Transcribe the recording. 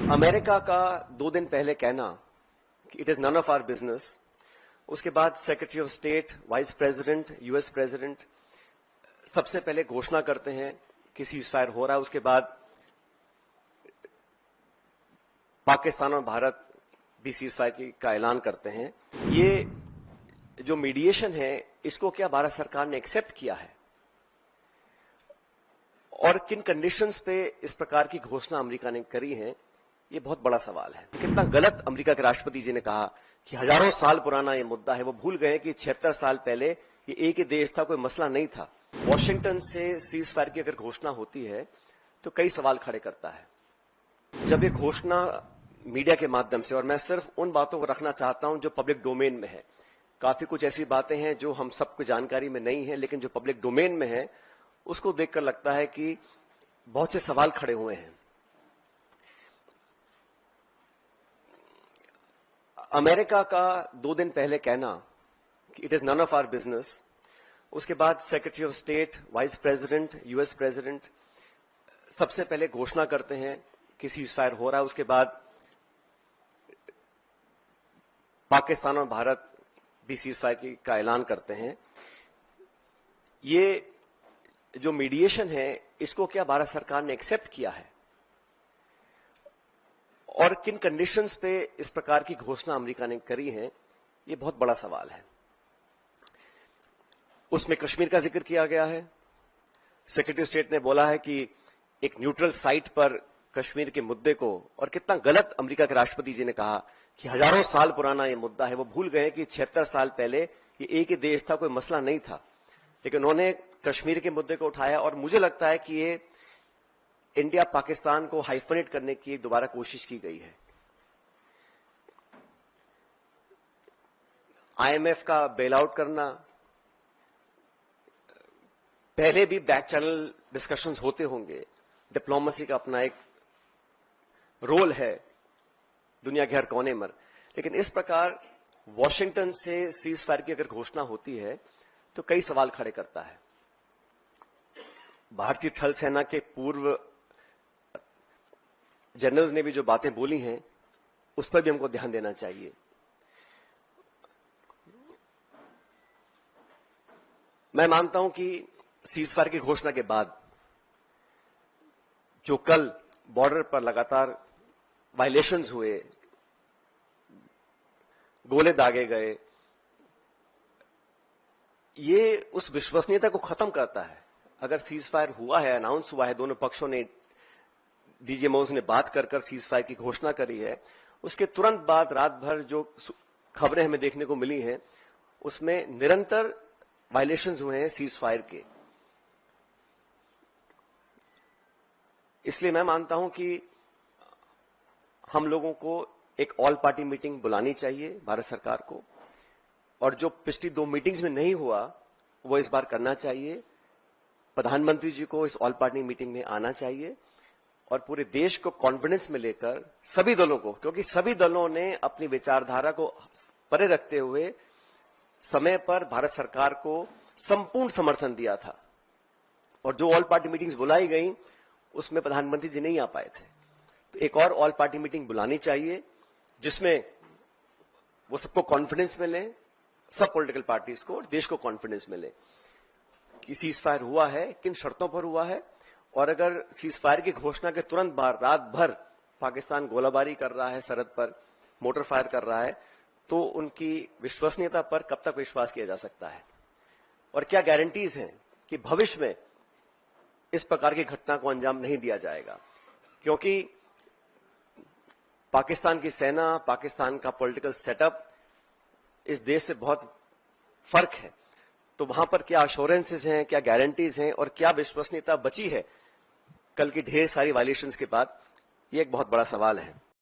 America का 2 दिन पहले कहना कि it is none of our business, उसके बाद secretary of state, vice president, US president सबसे पहले घोषणा करते हैं कि सीजफायर हो रहा है। उसके बाद पाकिस्तान और भारत भी सीजफायर का ऐलान करते हैं। ये जो मीडिएशन है, इसको क्या भारत सरकार ने एक्सेप्ट किया है और किन कंडीशंस पे इस प्रकार की घोषणा अमेरिका ने करी है, ये बहुत बड़ा सवाल है। कितना गलत अमेरिका के राष्ट्रपति जी ने कहा कि हजारों साल पुराना ये मुद्दा है। वो भूल गए कि 76 साल पहले ये एक ही देश था, कोई मसला नहीं था। वॉशिंगटन से सीज फायर की अगर घोषणा होती है तो कई सवाल खड़े करता है। जब ये घोषणा मीडिया के माध्यम से, और मैं सिर्फ उन बातों को रखना चाहता हूं जो पब्लिक डोमेन में है, काफी कुछ ऐसी बातें हैं जो हम सबको जानकारी में नहीं है, लेकिन जो पब्लिक डोमेन में है उसको देखकर लगता है कि बहुत से सवाल खड़े हुए हैं। अमेरिका का 2 दिन पहले कहना कि it is none of our business, उसके बाद secretary of state, vice president, US president सबसे पहले घोषणा करते हैं कि सीजफायर हो रहा है। उसके बाद पाकिस्तान और भारत भी सीजफायर का ऐलान करते हैं। ये जो मीडिएशन है, इसको क्या भारत सरकार ने एक्सेप्ट किया है और किन कंडीशंस पे इस प्रकार की घोषणा अमेरिका ने करी है, ये बहुत बड़ा सवाल है। उसमें कश्मीर का जिक्र किया गया है। सेक्रेटरी स्टेट ने बोला है कि एक न्यूट्रल साइट पर कश्मीर के मुद्दे को, और कितना गलत अमेरिका के राष्ट्रपति जी ने कहा कि हजारों साल पुराना ये मुद्दा है। वो भूल गए कि 76 साल पहले ये एक ही देश था, कोई मसला नहीं था, लेकिन उन्होंने कश्मीर के मुद्दे को उठाया। और मुझे लगता है कि ये इंडिया पाकिस्तान को हाइफनेट करने की दोबारा कोशिश की गई है। आईएमएफ का बेल आउट करना, पहले भी बैक चैनल डिस्कशंस होते होंगे। डिप्लोमेसी का अपना एक रोल है दुनिया के हर कोने में, लेकिन इस प्रकार वॉशिंगटन से सीज फायर की अगर घोषणा होती है तो कई सवाल खड़े करता है। भारतीय थल सेना के पूर्व जनरल्स ने भी जो बातें बोली हैं, उस पर भी हमको ध्यान देना चाहिए। मैं मानता हूं कि सीज फायर की घोषणा के बाद जो कल बॉर्डर पर लगातार वायलेशंस हुए, गोले दागे गए, ये उस विश्वसनीयता को खत्म करता है। अगर सीज फायर हुआ है, अनाउंस हुआ है, दोनों पक्षों ने, डीजीएमओज ने बात कर सीज फायर की घोषणा करी है, उसके तुरंत बाद रात भर जो खबरें हमें देखने को मिली हैं, उसमें निरंतर वायलेशंस हुए हैं सीज फायर के। इसलिए मैं मानता हूं कि हम लोगों को एक ऑल पार्टी मीटिंग बुलानी चाहिए भारत सरकार को, और जो पिछली 2 मीटिंग्स में नहीं हुआ वो इस बार करना चाहिए। प्रधानमंत्री जी को इस ऑल पार्टी मीटिंग में आना चाहिए और पूरे देश को कॉन्फिडेंस में लेकर सभी दलों को, क्योंकि सभी दलों ने अपनी विचारधारा को परे रखते हुए समय पर भारत सरकार को संपूर्ण समर्थन दिया था, और जो ऑल पार्टी मीटिंग्स बुलाई गई उसमें प्रधानमंत्री जी नहीं आ पाए थे। तो एक और ऑल पार्टी मीटिंग बुलानी चाहिए जिसमें वो सबको कॉन्फिडेंस मिले, सब पॉलिटिकल पार्टीज को और देश को कॉन्फिडेंस मिले कि सीज फायर हुआ है, किन शर्तों पर हुआ है, और अगर सीज फायर की घोषणा के तुरंत बाद रात भर पाकिस्तान गोलाबारी कर रहा है, सरहद पर मोटर फायर कर रहा है, तो उनकी विश्वसनीयता पर कब तक विश्वास किया जा सकता है, और क्या गारंटीज हैं कि भविष्य में इस प्रकार की घटना को अंजाम नहीं दिया जाएगा। क्योंकि पाकिस्तान की सेना, पाकिस्तान का पॉलिटिकल सेटअप इस देश से बहुत फर्क है। तो वहां पर क्या अश्योरेंसेस हैं, क्या गारंटीज हैं, और क्या विश्वसनीयता बची है कल की ढेर सारी वायलेशंस के बाद, ये एक बहुत बड़ा सवाल है।